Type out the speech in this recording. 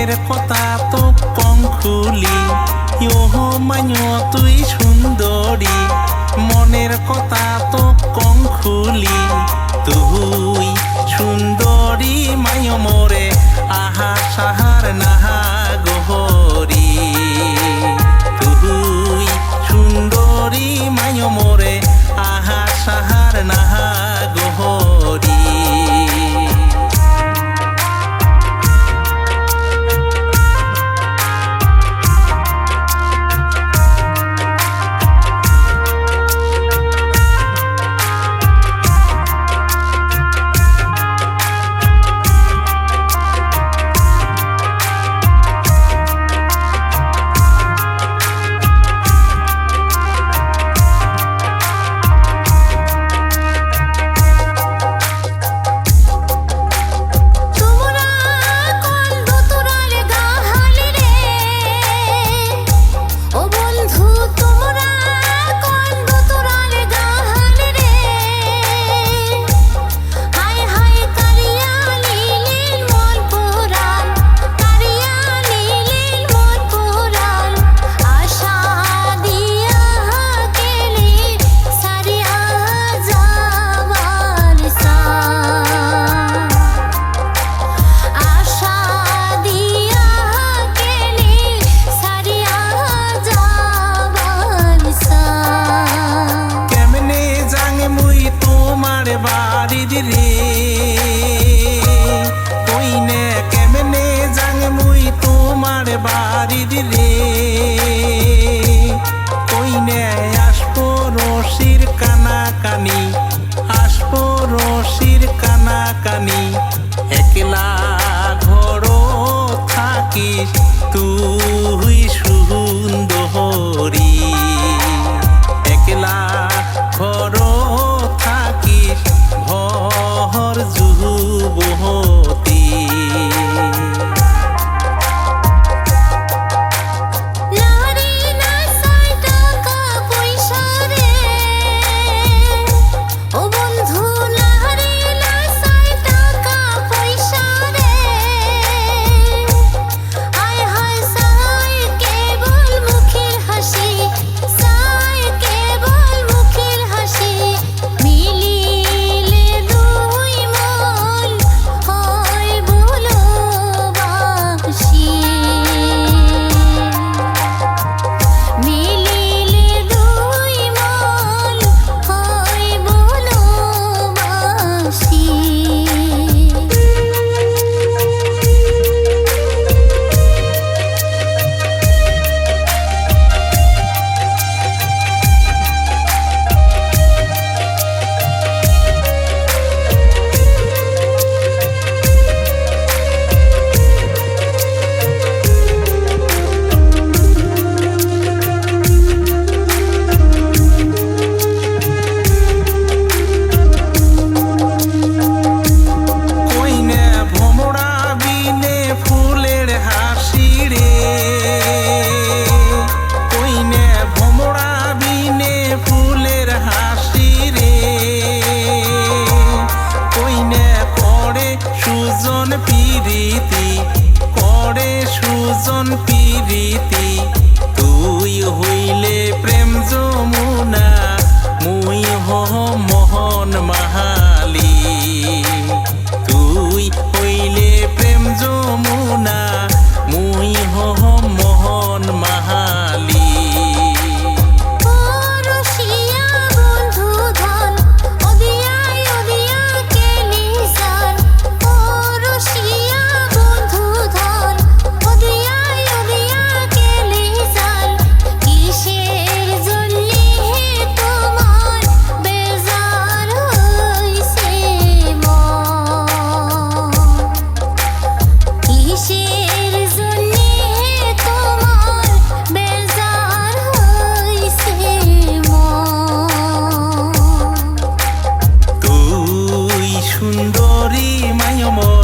মনের কথা তো কম খুলি ইহো মাইয় তুই সুন্দরী মনের কথা তো কম খুলি তুই সুন্দরী মাইয় মোরে আহা সাহার নাহা গহরি তুই সুন্দরী মাইয় মোরে আহা সাহার নাহা গহরি রে কইনে কেমনে যাং মুই তোমার বাড়ি রে কইনে আসবো রশির কানা কানি আসবো রশির কানা কানি একলা ঘর থাকিস তুই সুন্দরী একলা ঘর থাকিস ভর যুবতী সুজন পিরিতি তুই হইলে প্রেম যমুনা মুই মোহন মাহালি তুই হইলে প্রেম যমুনা মুই মোহন মাহালি সুন্দরী মায়ম